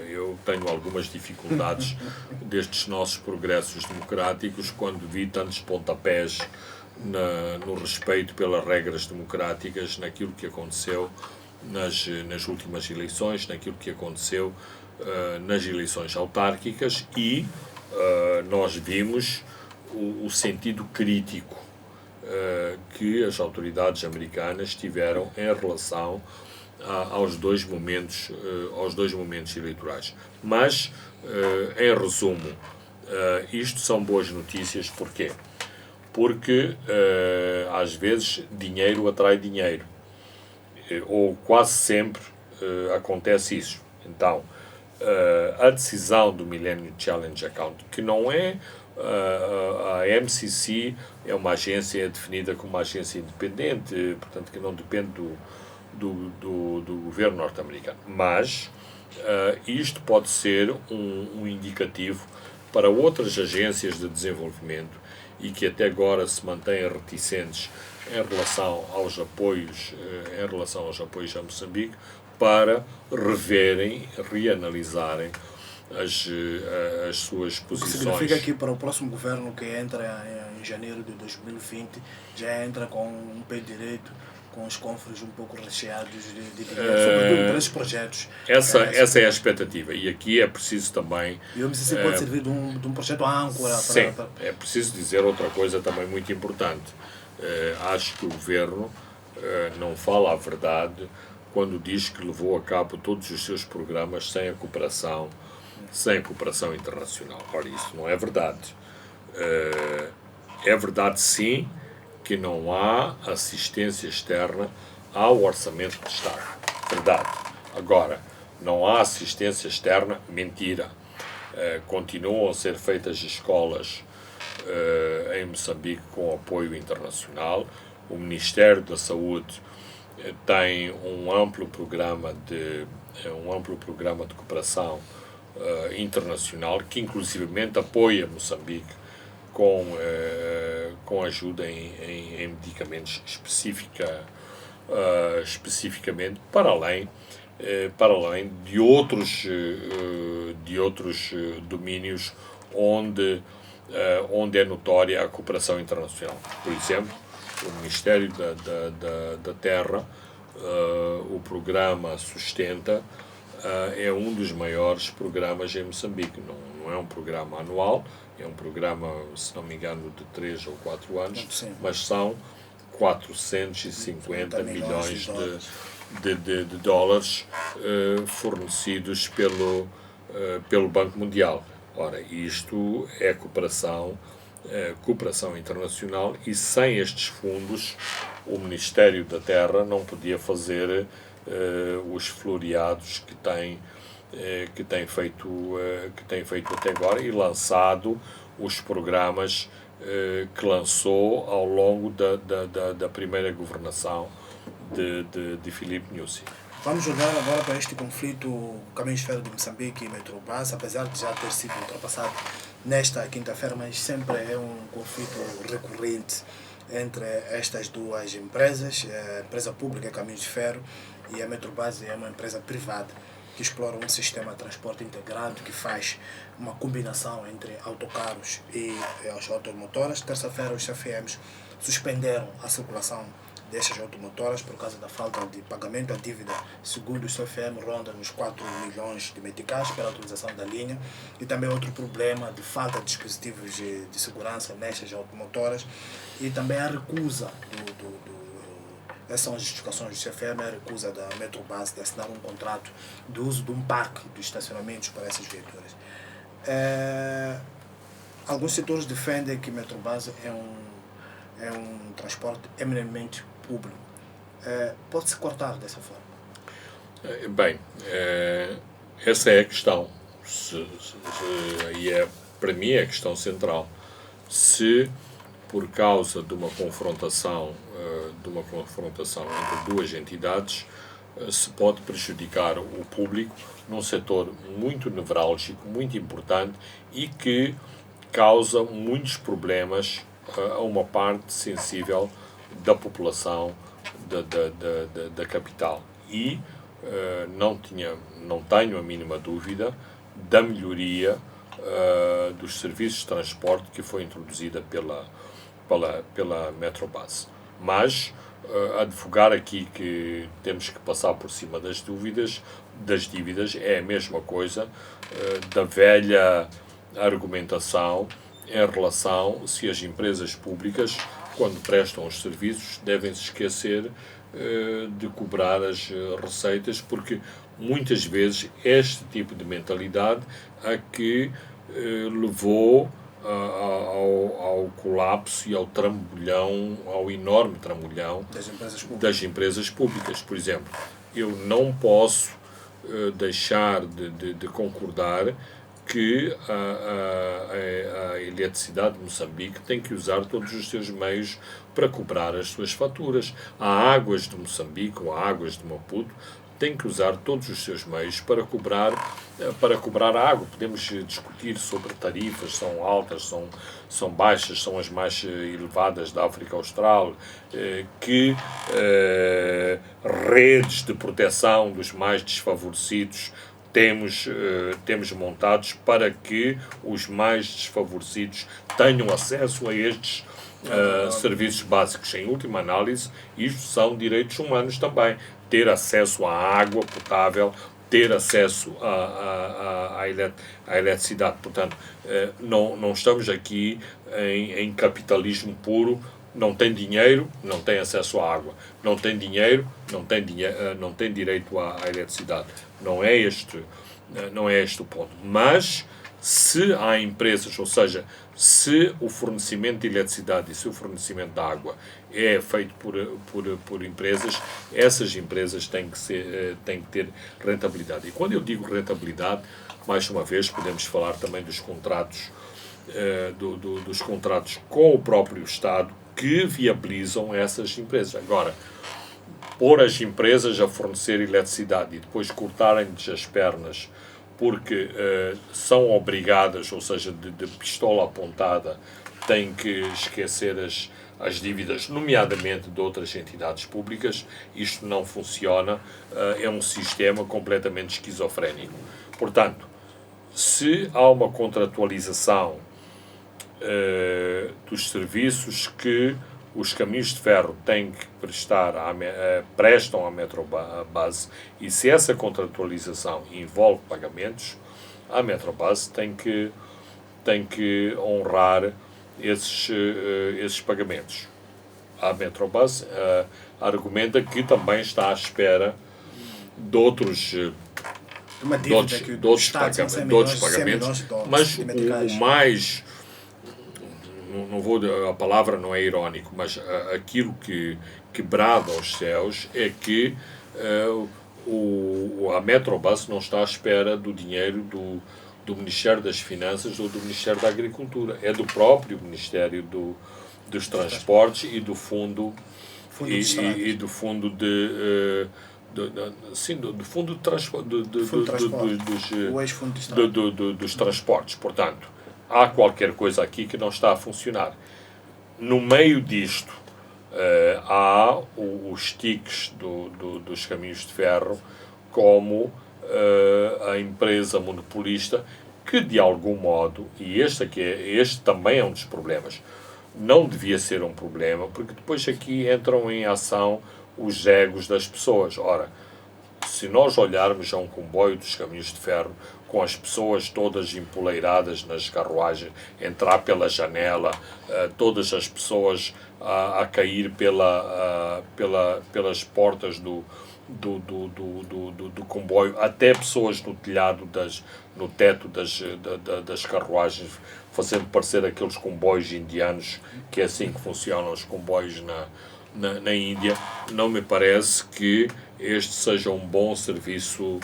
Eu tenho algumas dificuldades destes nossos progressos democráticos quando vi tantos pontapés no respeito pelas regras democráticas, naquilo que aconteceu nas últimas eleições, naquilo que aconteceu nas eleições autárquicas, e nós vimos o sentido crítico que as autoridades americanas tiveram em relação aos dois momentos eleitorais. Mas, em resumo, isto são boas notícias. Porquê? Porque, às vezes, dinheiro atrai dinheiro. Ou quase sempre acontece isso. Então, a decisão do Millennium Challenge Account, que não é a MCC, é uma agência definida como uma agência independente, portanto que não depende do governo norte-americano, mas isto pode ser um indicativo para outras agências de desenvolvimento e que até agora se mantêm reticentes em relação aos apoios a Moçambique, para reanalisarem as suas posições.
O que significa que para o próximo governo, que entra em janeiro de 2020, já entra com um pé direito, com os cofres um pouco recheados de dinheiro, sobretudo para esses projetos.
Essa é a expectativa. E aqui é preciso também...
E o MCC pode servir de um projeto âncora.
Sim, é preciso dizer outra coisa também muito importante. Acho que o governo não fala a verdade quando diz que levou a cabo todos os seus programas sem a cooperação internacional. Ora, isso não é verdade. É verdade, sim, que não há assistência externa ao orçamento de Estado. Verdade. Agora, não há assistência externa, mentira. Continuam a ser feitas escolas em Moçambique com apoio internacional. O Ministério da Saúde tem um amplo programa de cooperação internacional, que inclusivamente apoia Moçambique com ajuda em medicamentos especificamente, para além de outros domínios onde é notória a cooperação internacional. Por exemplo, o Ministério da Terra, o programa Sustenta, é um dos maiores programas em Moçambique. Não é um programa anual, é um programa, se não me engano, de 3 ou 4 anos,
sim,
mas são 450 milhões de dólares fornecidos pelo Banco Mundial. Ora, isto é cooperação internacional, e sem estes fundos o Ministério da Terra não podia fazer os floreados que tem feito até agora, e lançado os programas que lançou ao longo da primeira governação de Filipe Nyusi.
Vamos olhar agora para este conflito Caminhos de Ferro de Moçambique e Metrobras, apesar de já ter sido ultrapassado nesta quinta-feira, mas sempre é um conflito recorrente entre estas duas empresas. A empresa pública Caminhos de Ferro e a Metrobras é uma empresa privada que explora um sistema de transporte integrado que faz uma combinação entre autocarros e as automotoras. Terça-feira os CFMs suspenderam a circulação destas automotoras por causa da falta de pagamento. A dívida, segundo o CFM, ronda nos 4 milhões de meticais pela utilização da linha. E também outro problema de falta de dispositivos de segurança nestas automotoras. E também a recusa essas são as justificações do CFM, a recusa da Metrobus de assinar um contrato de uso de um parque de estacionamentos para essas viaturas. Alguns setores defendem que Metrobus é um transporte eminentemente público. Pode-se cortar dessa forma?
Bem, essa é a questão. E para mim é a questão central. Se por causa de uma confrontação entre duas entidades se pode prejudicar o público num setor muito nevrálgico, muito importante e que causa muitos problemas a uma parte sensível da população da capital. E não tenho a mínima dúvida da melhoria dos serviços de transporte que foi introduzida pela Metrobus. Mas advogar aqui que temos que passar por cima das dívidas é a mesma coisa da velha argumentação em relação se as empresas públicas, quando prestam os serviços, devem se esquecer de cobrar as receitas, porque muitas vezes este tipo de mentalidade a que levou ao colapso e ao enorme trambolhão das empresas públicas. Por exemplo, eu não posso deixar de concordar que a eletricidade de Moçambique tem que usar todos os seus meios para cobrar as suas faturas. A Águas de Moçambique ou a Águas de Maputo tem que usar todos os seus meios para cobrar a água. Podemos discutir sobre tarifas, são altas, são baixas, são as mais elevadas da África Austral, que redes de proteção dos mais desfavorecidos temos montados para que os mais desfavorecidos tenham acesso a estes serviços básicos. Em última análise, isto são direitos humanos também. Ter acesso à água potável, ter acesso à eletricidade. Portanto, não estamos aqui em capitalismo puro. Não tem dinheiro, não tem acesso à água. Não tem dinheiro, não tem direito à eletricidade. Não é este o ponto. Mas se há empresas, ou seja, se o fornecimento de eletricidade e se o fornecimento de água é feito por empresas, essas empresas têm que ter rentabilidade. E quando eu digo rentabilidade, mais uma vez, podemos falar também dos contratos, dos contratos com o próprio Estado que viabilizam essas empresas. Agora, pôr as empresas a fornecer eletricidade e depois cortarem-lhes as pernas porque são obrigadas, ou seja, de pistola apontada, têm que esquecer as dívidas, nomeadamente de outras entidades públicas, isto não funciona, é um sistema completamente esquizofrénico. Portanto, se há uma contratualização dos serviços que os caminhos de ferro têm que prestam à Metrobus, e se essa contratualização envolve pagamentos, a Metrobus tem que honrar esses pagamentos. A Metrobus argumenta que também está à espera de outros pagamentos, mas o mais, não vou, a palavra não é irónico, mas aquilo que brada aos céus é que a Metrobus não está à espera do dinheiro do Ministério das Finanças ou do Ministério da Agricultura, é do próprio Ministério dos Transportes e do Fundo do Fundo de dos transportes. Portanto, há qualquer coisa aqui que não está a funcionar. No meio disto, há os tiques dos caminhos de ferro como a empresa monopolista que, de algum modo, e este também é um dos problemas, não devia ser um problema, porque depois aqui entram em ação os egos das pessoas. Ora, se nós olharmos a um comboio dos caminhos de ferro, com as pessoas todas empoleiradas nas carruagens, entrar pela janela, todas as pessoas a cair pelas portas do comboio, até pessoas no telhado, no teto das carruagens, fazendo parecer aqueles comboios indianos, que é assim que funcionam os comboios na Índia. Não me parece que este seja um bom serviço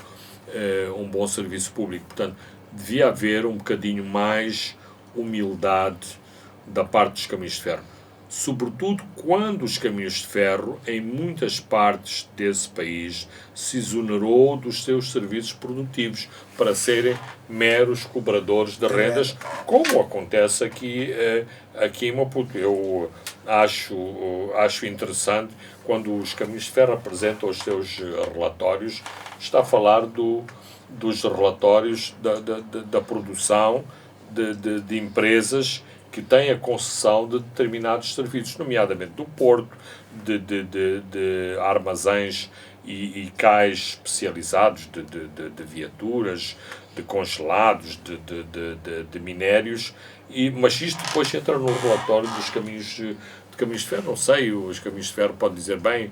público. Portanto, devia haver um bocadinho mais humildade da parte dos caminhos de ferro. Sobretudo quando os caminhos de ferro, em muitas partes desse país, se exonerou dos seus serviços produtivos para serem meros cobradores de rendas, como acontece aqui em Maputo. Eu acho interessante quando os caminhos de ferro apresentam os seus relatórios, está a falar dos relatórios da produção de empresas que têm a concessão de determinados serviços, nomeadamente do porto, de armazéns e cais especializados de viaturas, de congelados, de minérios, mas isto depois entra no relatório dos caminhos de ferro. Não sei, os caminhos de ferro podem dizer, bem,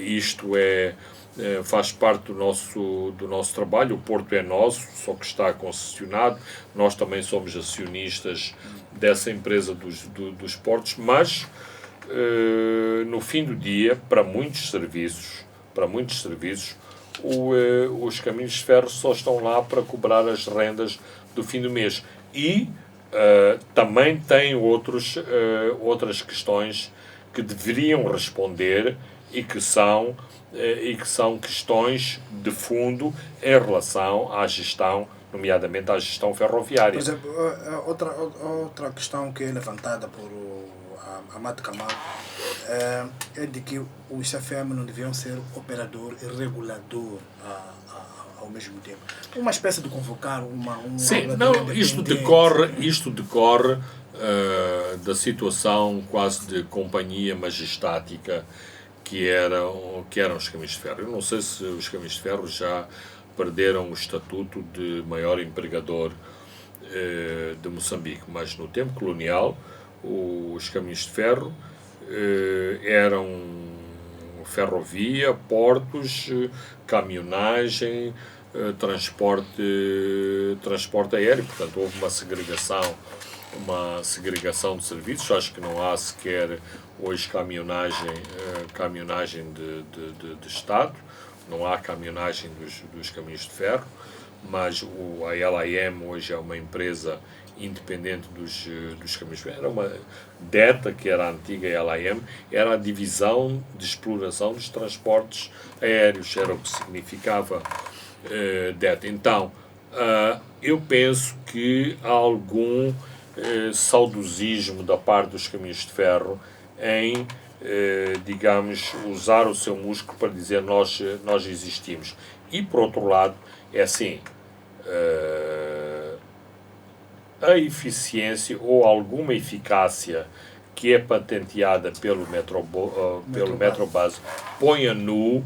isto faz parte do nosso trabalho, o porto é nosso, só que está concessionado, nós também somos acionistas dessa empresa dos portos, mas no fim do dia, para muitos serviços, os caminhos de ferro só estão lá para cobrar as rendas do fim do mês. E também tem outras questões que deveriam responder e que são questões de fundo em relação à gestão, nomeadamente à gestão ferroviária.
Por exemplo, outra questão que é levantada por Amado Camargo é de que os CFM não deviam ser operador e regulador ao mesmo tempo. Uma espécie de convocar
Sim, não, isto decorre da situação quase de companhia majestática que eram os caminhos de ferro. Eu não sei se os caminhos de ferro já perderam o estatuto de maior empregador de Moçambique, mas no tempo colonial os caminhos de ferro eram ferrovia, portos, caminhonagem, transporte aéreo. Portanto, houve uma segregação de serviços. Acho que não há sequer hoje caminhonagem de Estado, não há caminhonagem dos caminhos de ferro, mas a LIM hoje é uma empresa independente dos caminhos de ferro. Era uma DETA, que era a antiga LIM, era a divisão de exploração dos transportes aéreos, era o que significava DETA. Então, eu penso que há algum saudosismo da parte dos caminhos de ferro em, digamos, usar o seu músculo para dizer nós existimos. E, por outro lado, é assim, a eficiência ou alguma eficácia que é patenteada pelo Metrobus põe a nu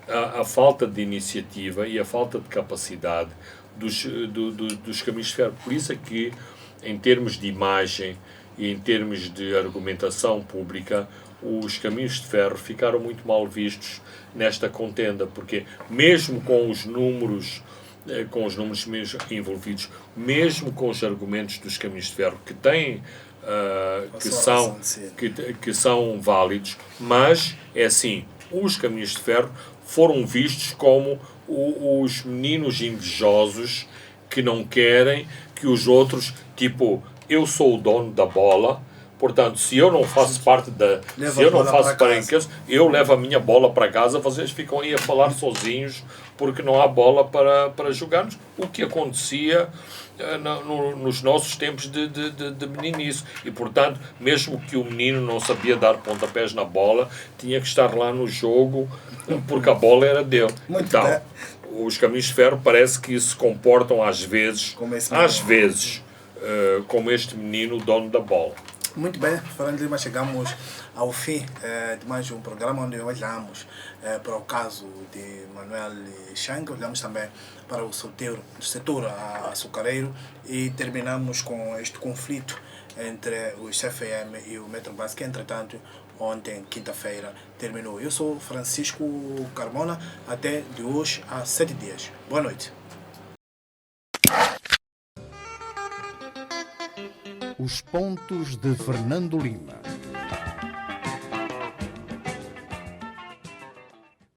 a falta de iniciativa e a falta de capacidade dos caminhos de ferro. Por isso é que, em termos de imagem e em termos de argumentação pública, os caminhos de ferro ficaram muito mal vistos nesta contenda, porque mesmo com os números envolvidos, mesmo com os argumentos dos caminhos de ferro que têm que são válidos, mas é assim, os caminhos de ferro foram vistos como os meninos invejosos que não querem que os outros, tipo, eu sou o dono da bola, portanto, se eu não faço parte eu levo a minha bola para casa, vocês ficam aí a falar sozinhos porque não há bola para jogarmos, o que acontecia nos nossos tempos de meninice. E, portanto, mesmo que o menino não sabia dar pontapés na bola, tinha que estar lá no jogo porque a bola era dele. Então, os caminhos de ferro parece que se comportam às vezes como este menino, dono da bola.
Muito bem, Fernando Lima, chegamos ao fim de mais um programa onde olhamos para o caso de Manuel Chang, olhamos também para o setor açucareiro e terminamos com este conflito entre o CFM e o Metrobras, que entretanto ontem, quinta-feira, terminou. Eu sou Francisco Carmona, até de hoje há 7 dias. Boa noite.
Os pontos de Fernando Lima.